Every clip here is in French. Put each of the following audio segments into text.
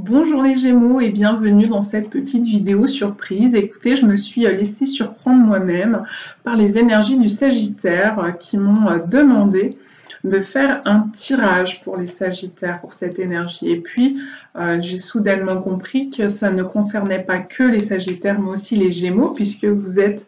Bonjour les Gémeaux et bienvenue dans cette petite vidéo surprise. Écoutez, je me suis laissée surprendre moi-même par les énergies du Sagittaire qui m'ont demandé de faire un tirage pour les Sagittaires, pour cette énergie. Et puis, j'ai soudainement compris que ça ne concernait pas que les Sagittaires, mais aussi les Gémeaux, puisque vous êtes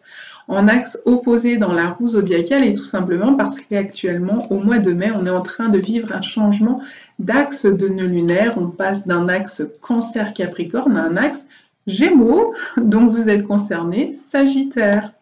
en axe opposé dans la roue zodiacale, et tout simplement parce qu'actuellement, au mois de mai, on est en train de vivre un changement d'axe de nœud lunaire. On passe d'un axe Cancer-Capricorne à un axe Gémeaux, donc vous êtes concerné, Sagittaire.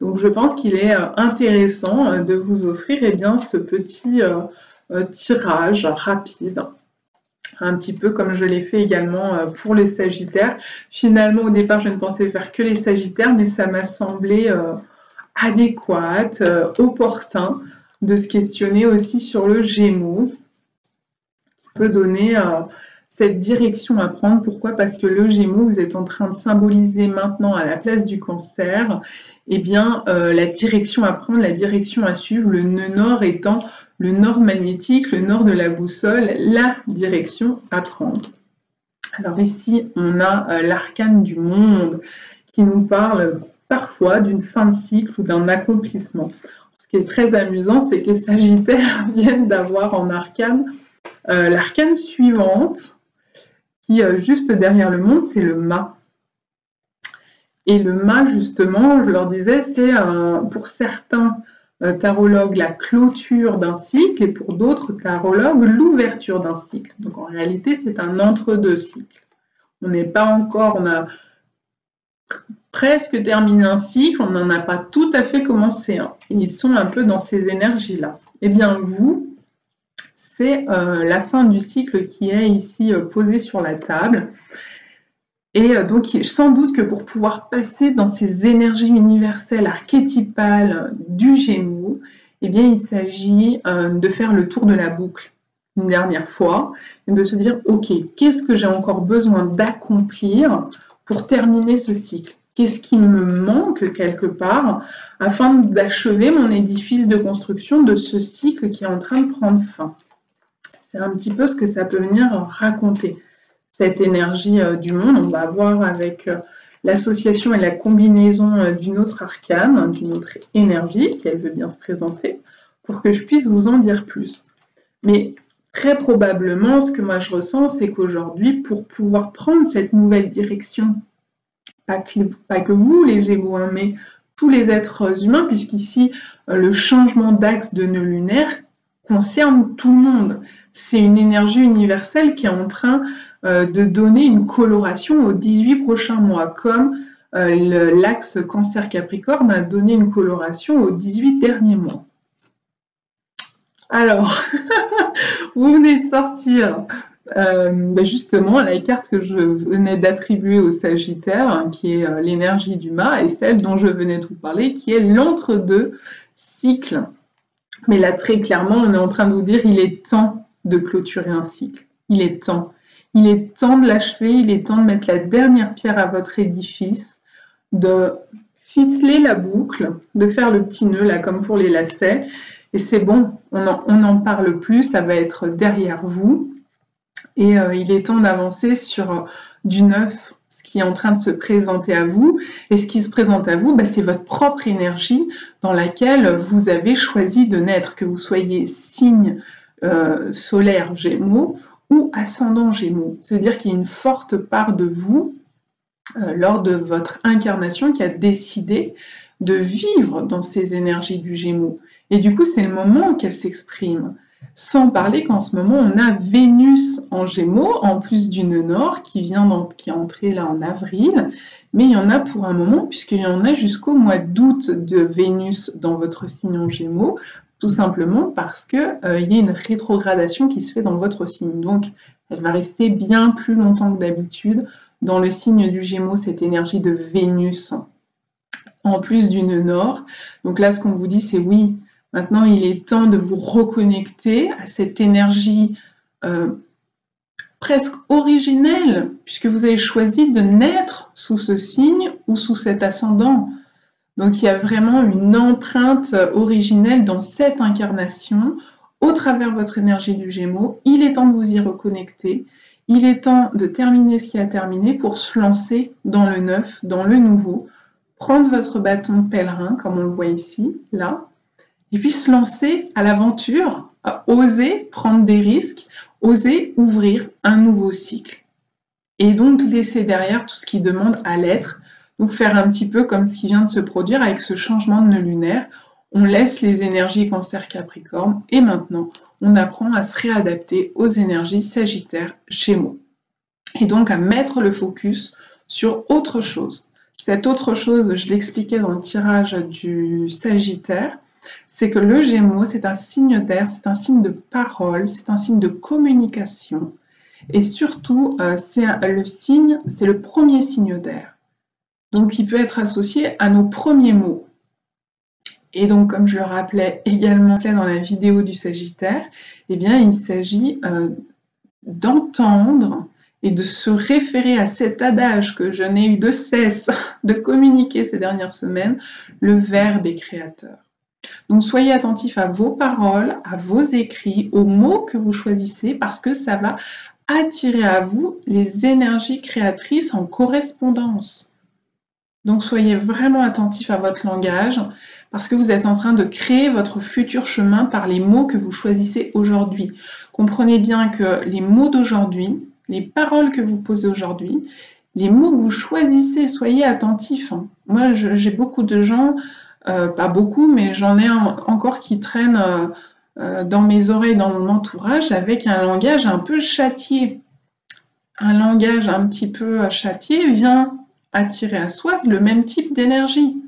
Donc je pense qu'il est intéressant de vous offrir ce petit tirage rapide, un petit peu comme je l'ai fait également pour les Sagittaires. Finalement, au départ, je ne pensais faire que les Sagittaires, mais ça m'a semblé adéquat, opportun de se questionner aussi sur le Gémeaux, qui peut donner cette direction à prendre. Pourquoi? Parce que le Gémeaux, vous êtes en train de symboliser maintenant à la place du Cancer, la direction à prendre, la direction à suivre, le nœud nord étant le nord magnétique, le nord de la boussole, la direction à prendre. Alors ici, on a l'arcane du monde qui nous parle parfois d'une fin de cycle ou d'un accomplissement. Ce qui est très amusant, c'est que les Sagittaires viennent d'avoir en arcane l'arcane suivante, qui juste derrière le monde, c'est le mât. Et le mât, justement, je leur disais, c'est pour certains tarologues la clôture d'un cycle et pour d'autres tarologues l'ouverture d'un cycle. Donc en réalité, c'est un entre-deux cycle. On n'est pas encore, on a presque terminé un cycle, on n'en a pas tout à fait commencé un. Et ils sont un peu dans ces énergies-là. Eh bien, vous, c'est la fin du cycle qui est ici posée sur la table. Et donc, sans doute que pour pouvoir passer dans ces énergies universelles archétypales du Gémeaux, eh bien, il s'agit de faire le tour de la boucle une dernière fois et de se dire, OK, qu'est-ce que j'ai encore besoin d'accomplir pour terminer ce cycle? Qu'est-ce qui me manque quelque part afin d'achever mon édifice de construction de ce cycle qui est en train de prendre fin? C'est un petit peu ce que ça peut venir raconter. Cette énergie du monde, on va voir avec l'association et la combinaison d'une autre arcane, d'une autre énergie, si elle veut bien se présenter, pour que je puisse vous en dire plus. Mais très probablement, ce que moi je ressens, c'est qu'aujourd'hui, pour pouvoir prendre cette nouvelle direction, pas que vous les Gémeaux, mais tous les êtres humains, puisqu'ici, le changement d'axe de nœud lunaire concerne tout le monde. C'est une énergie universelle qui est en train de donner une coloration aux 18 prochains mois, comme l'axe Cancer-Capricorne a donné une coloration aux 18 derniers mois. Alors, vous venez de sortir justement la carte que je venais d'attribuer au Sagittaire, hein, qui est l'énergie du mât, et celle dont je venais de vous parler, qui est l'entre-deux cycle. Mais là, très clairement, on est en train de vous dire il est temps de clôturer un cycle. Il est temps. Il est temps de l'achever, il est temps de mettre la dernière pierre à votre édifice, de ficeler la boucle, de faire le petit nœud, là, comme pour les lacets. Et c'est bon, on n'en parle plus, ça va être derrière vous. Et il est temps d'avancer sur du neuf, ce qui est en train de se présenter à vous. Et ce qui se présente à vous, c'est votre propre énergie dans laquelle vous avez choisi de naître, que vous soyez signe solaire Gémeaux ou ascendant Gémeaux. C'est-à-dire qu'il y a une forte part de vous, lors de votre incarnation, qui a décidé de vivre dans ces énergies du Gémeaux. Et du coup, c'est le moment qu'elles s'expriment. Sans parler qu'en ce moment, on a Vénus en Gémeaux, en plus du nœud nord qui est entré là en avril, mais il y en a pour un moment, puisqu'il y en a jusqu'au mois d'août de Vénus dans votre signe en Gémeaux, tout simplement parce qu'il y a une rétrogradation qui se fait dans votre signe. Donc, elle va rester bien plus longtemps que d'habitude dans le signe du Gémeaux, cette énergie de Vénus, en plus du nœud nord. Donc là, ce qu'on vous dit, c'est oui, maintenant, il est temps de vous reconnecter à cette énergie presque originel, puisque vous avez choisi de naître sous ce signe ou sous cet ascendant. Donc il y a vraiment une empreinte originelle dans cette incarnation, au travers de votre énergie du Gémeaux. Il est temps de vous y reconnecter. Il est temps de terminer ce qui a terminé pour se lancer dans le neuf, dans le nouveau, prendre votre bâton de pèlerin, comme on le voit ici, là, et puis se lancer à l'aventure, à oser prendre des risques, oser ouvrir un nouveau cycle. Et donc laisser derrière tout ce qui demande à l'être, donc faire un petit peu comme ce qui vient de se produire avec ce changement de nœud lunaire. On laisse les énergies Cancer-Capricorne et maintenant on apprend à se réadapter aux énergies Sagittaire-Gémeaux. Et donc à mettre le focus sur autre chose. Cette autre chose, je l'expliquais dans le tirage du Sagittaire, c'est que le Gémeaux, c'est un signe d'air, c'est un signe de parole, c'est un signe de communication. Et surtout, c'est le premier signe d'air. Donc, il peut être associé à nos premiers mots. Et donc, comme je le rappelais également dans la vidéo du Sagittaire, eh bien, il s'agit d'entendre et de se référer à cet adage que je n'ai eu de cesse de communiquer ces dernières semaines, le Verbe est créateur. Donc, soyez attentifs à vos paroles, à vos écrits, aux mots que vous choisissez, parce que ça va attirer à vous les énergies créatrices en correspondance. Donc soyez vraiment attentifs à votre langage parce que vous êtes en train de créer votre futur chemin par les mots que vous choisissez aujourd'hui. Comprenez bien que les mots d'aujourd'hui, les paroles que vous posez aujourd'hui, les mots que vous choisissez, soyez attentifs. Moi, j'ai beaucoup de gens, pas beaucoup, mais j'en ai encore qui traînent dans mes oreilles, dans mon entourage, avec un langage un peu châtié. Un langage un petit peu châtié vient attirer à soi le même type d'énergie.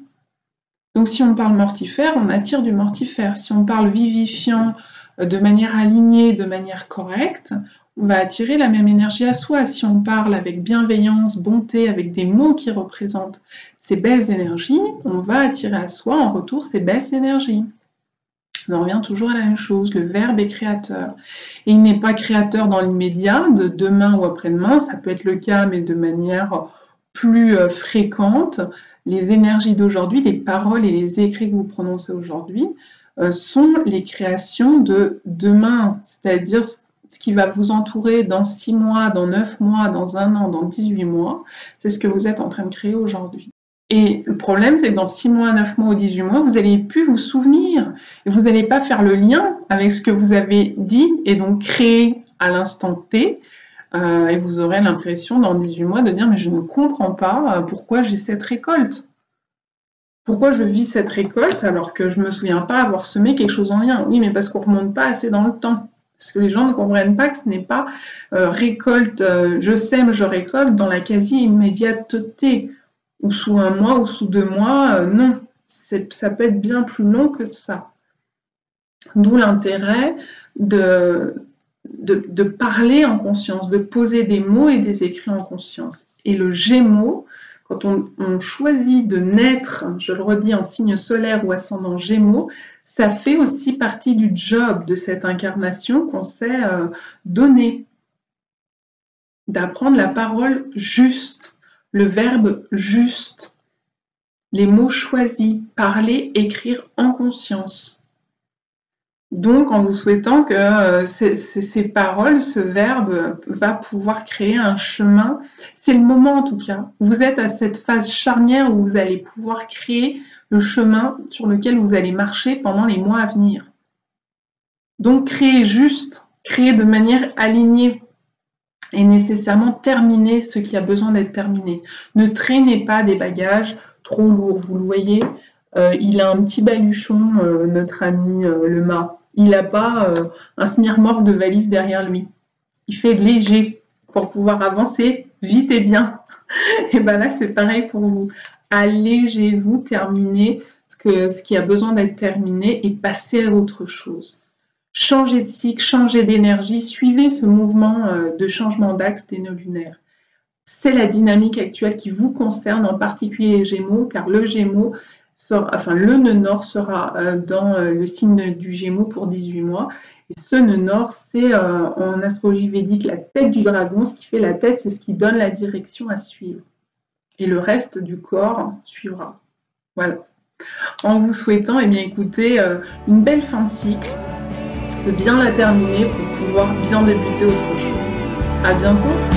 Donc si on parle mortifère, on attire du mortifère. Si on parle vivifiant, de manière alignée, de manière correcte, on va attirer la même énergie à soi. Si on parle avec bienveillance, bonté, avec des mots qui représentent ces belles énergies, on va attirer à soi en retour ces belles énergies. On revient toujours à la même chose, le Verbe est créateur. Et il n'est pas créateur dans l'immédiat, de demain ou après-demain, ça peut être le cas, mais de manière plus fréquente. Les énergies d'aujourd'hui, les paroles et les écrits que vous prononcez aujourd'hui sont les créations de demain, c'est-à-dire ce qui va vous entourer dans 6 mois, dans 9 mois, dans 1 an, dans 18 mois, c'est ce que vous êtes en train de créer aujourd'hui. Et le problème, c'est que dans 6 mois, 9 mois ou 18 mois, vous n'allez plus vous souvenir. Et vous n'allez pas faire le lien avec ce que vous avez dit et donc créé à l'instant T. Et vous aurez l'impression dans 18 mois de dire « mais je ne comprends pas pourquoi j'ai cette récolte. Pourquoi je vis cette récolte alors que je ne me souviens pas avoir semé quelque chose en lien ?» Oui, mais parce qu'on ne remonte pas assez dans le temps. Parce que les gens ne comprennent pas que ce n'est pas récolte, je sème, je récolte dans la quasi-immédiateté. Ou sous 1 mois, ou sous 2 mois, non. Ça peut être bien plus long que ça. D'où l'intérêt de parler en conscience, de poser des mots et des écrits en conscience. Et le Gémeaux, quand on choisit de naître, je le redis, en signe solaire ou ascendant Gémeaux, ça fait aussi partie du job de cette incarnation qu'on s'est donné. D'apprendre la parole juste. Le verbe juste, les mots choisis, parler, écrire en conscience. Donc, en vous souhaitant que ces paroles, ce verbe va pouvoir créer un chemin. C'est le moment en tout cas. Vous êtes à cette phase charnière où vous allez pouvoir créer le chemin sur lequel vous allez marcher pendant les mois à venir. Donc, créer juste, créer de manière alignée. Et nécessairement terminer ce qui a besoin d'être terminé. Ne traînez pas des bagages trop lourds. Vous le voyez, il a un petit baluchon, notre ami le mât. Il n'a pas un smirmorgue de valise derrière lui. Il fait léger pour pouvoir avancer vite et bien. Et bien là, c'est pareil pour vous. Allégez-vous, terminez ce qui a besoin d'être terminé et passez à autre chose. Changez de cycle, changez d'énergie, suivez ce mouvement de changement d'axe des nœuds lunaires. C'est la dynamique actuelle qui vous concerne, en particulier les Gémeaux, car le Gémeaux le nœud nord sera dans le signe du Gémeaux pour 18 mois. Et ce nœud nord, c'est en astrologie védique la tête du dragon. Ce qui fait la tête, c'est ce qui donne la direction à suivre. Et le reste du corps suivra. Voilà. En vous souhaitant, eh bien, écoutez, une belle fin de cycle, de bien la terminer pour pouvoir bien débuter autre chose. À bientôt!